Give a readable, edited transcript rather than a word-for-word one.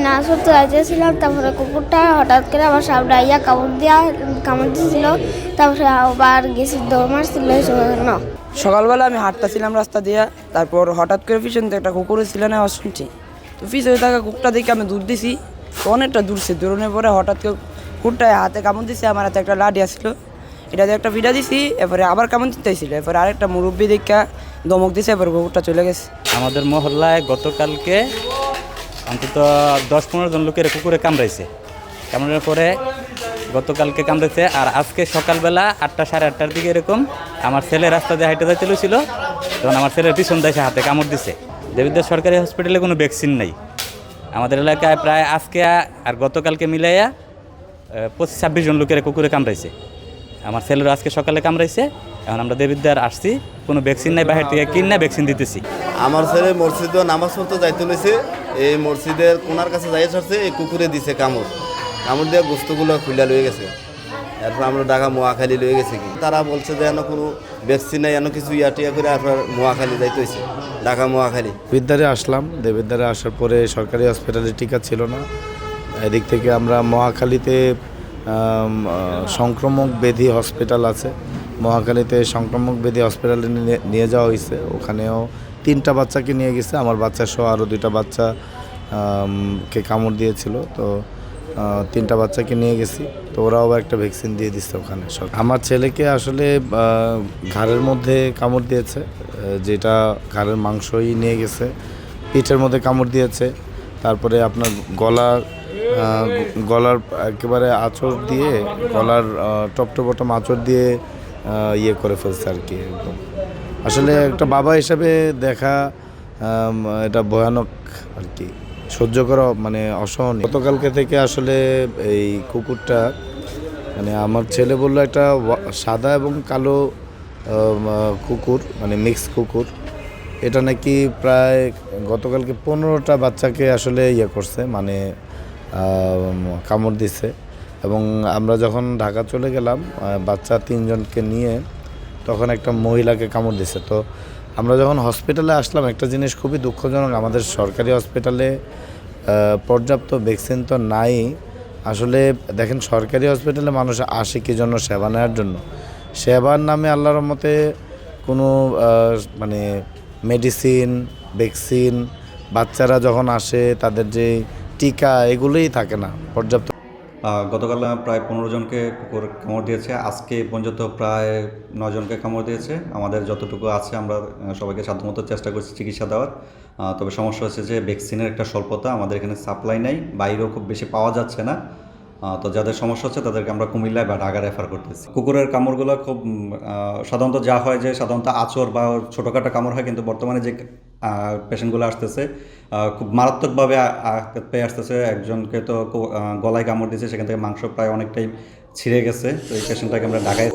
নাচ করতে যাইতেছিলাম, তারপরে কুকুরটা হঠাৎ করে আমার সামনে আইয়া কামড় দিয়েছিল। তারপরে আবার গেছি, দৌড় মারছিল এই জন্য। সকালবেলা আমি হাঁটতেছিলাম রাস্তা দিয়ে, তারপর হঠাৎ করে পিছন থেকে একটা কুকুর ছিল না, আওয়াজ শুনছি। তো পিছনে থাকা কুকুরটা দেখে আমি দূর দিছি, তো অনেকটা দূরছে। দৌড়ানোর পরে হঠাৎ করে কুকুরটায় হাতে কামড় দিছে, আমার হাতে একটা লাঠি আসছিল, এটা দিয়ে একটা ভিড়া দিছি। এরপরে আবার কামড় দিতেছিল, এরপরে আরেকটা মুরব্বী দেখা দমক দিছে, এরপরে কুকুরটা চলে গেছে। আমাদের মহল্লায় গতকালকে অন্তত 10-15 জন লোকের কুকুরে কামড়াইছে। কামড়ানোর পরে গতকালকে কামড়েছে। আর আজকে সকালবেলা 8টা সাড়ে 8টার দিকে এরকম আমার ছেলে রাস্তা দিয়ে হাইটে যাইতে ছিল, তখন আমার ছেলের পিছন দিয়ে হাতে কামড় দিছে। দেবিদ্বার সরকারি হসপিটালে কোনো ভ্যাকসিন নাই আমাদের এলাকায়। প্রায় আজকে আর গতকালকে মিলাইয়া 25-26 জন লোকের কুকুরে কামড়াইছে। আমার ছেলেরও আজকে সকালে কামড়াইছে। এখন আমরা দেবিদ্বার আসছি, কোনো ভ্যাকসিন নাই, বাইরে থেকে কিনা ভ্যাকসিন দিতেছি। আমার ছেলে মসজিদে নামাজ পড়তে যাইতে লইছে, এই মসজিদের কোনার কাছে যাই ছাড়ছে, এই কুকুরে দিছে কামড় দিয়ে গোস্তগুলো খুলে লয়ে গেছে। এরপর আমরা ঢাকা মোয়াখালী লয়ে গেছি। কি তারা বলছে যে এন কোনো ভ্যাকসিন নাই, এন কিছু ইয়াটিয়া করে আপনার মোয়াখালী যাইতে হয়েছে, ঢাকা মোয়াখালী। দেবিদ্বারে আসলাম। দেবিদ্বারে আসার পরে সরকারি হসপিটালে টিকা ছিল না, এদিক থেকে আমরা মহাখালীতে সংক্রমক ব্যাধি হসপিটাল আছে, মহাখালীতে সংক্রমক ব্যাধি হসপিটালে নিয়ে যাওয়া হয়েছে। ওখানেও 3টা বাচ্চাকে নিয়ে গেছে, আমার বাচ্চা সহ আরও 2টা বাচ্চা কে কামড় দিয়েছিল। তো 3টা বাচ্চাকে নিয়ে গেছি, তো ওরাও একটা ভ্যাকসিন দিয়ে দিচ্ছে ওখানে। আমার ছেলেকে আসলে ঘাড়ের মধ্যে কামড় দিয়েছে, যেটা ঘাড়ের মাংসই নিয়ে গেছে, পিঠের মধ্যে কামড় দিয়েছে, তারপরে আপনার গলার একেবারে আঁচড় দিয়ে, গলার টপটপটম আঁচড় দিয়ে ইয়ে করে ফেলছে আর কি। একদম আসলে একটা বাবা হিসাবে দেখা এটা ভয়ানক আর কি, সহ্য করা মানে অসহনীয়। গতকালকে থেকে আসলে এই কুকুরটা মানে আমার ছেলে বললো একটা সাদা এবং কালো কুকুর, মানে মিক্স কুকুর, এটা নাকি প্রায় গতকালকে 15টা বাচ্চাকে আসলে ইয়ে করছে, মানে কামড় দিছে। এবং আমরা যখন ঢাকা চলে গেলাম বাচ্চা 3 জনকে নিয়ে, তখন একটা মহিলাকে কামড় দিছে। তো আমরা যখন হসপিটালে আসলাম, একটা জিনিস খুবই দুঃখজনক, আমাদের সরকারি হসপিটালে পর্যাপ্ত ভ্যাকসিন তো নাই। আসলে দেখেন, সরকারি হসপিটালে মানুষ আসে কি জন্য? সেবা নেওয়ার জন্য। সেবার নামে আল্লাহর রহমতে কোনো মানে মেডিসিন, ভ্যাকসিন, বাচ্চারা যখন আসে তাদের যে টিকা, এগুলোই থাকে না পর্যাপ্ত। গতকাল প্রায় 15 জনকে কুকুর কামড় দিয়েছে, আজকে পর্যন্ত প্রায় 9 জনকে কামড় দিয়েছে। আমাদের যতটুকু আছে আমরা সবাইকে সাধ্যমতো চেষ্টা করছি চিকিৎসা দেওয়ার। তবে সমস্যা হচ্ছে যে ভ্যাকসিনের একটা স্বল্পতা, আমাদের এখানে সাপ্লাই নাই, বাইরেও খুব বেশি পাওয়া যাচ্ছে না। তো যাদের সমস্যা হচ্ছে তাদেরকে আমরা কুমিল্লায় বা ঢাকা রেফার করতেছি। কুকুরের কামড়গুলো খুব সাধারণত যা হয় যে সাধারণত আঁচড় বা ছোটোখাটো কামড় হয়, কিন্তু বর্তমানে যে পেশেন্টগুলো আসতেছে খুব মারাত্মকভাবে পেয়ে আসতেছে। একজনকে তো গলায় কামড় দিয়েছে, সেখান থেকে মাংস প্রায় অনেকটাই ছিঁড়ে গেছে। তো এই পেশেন্টটাকে আমরা ঢাকায়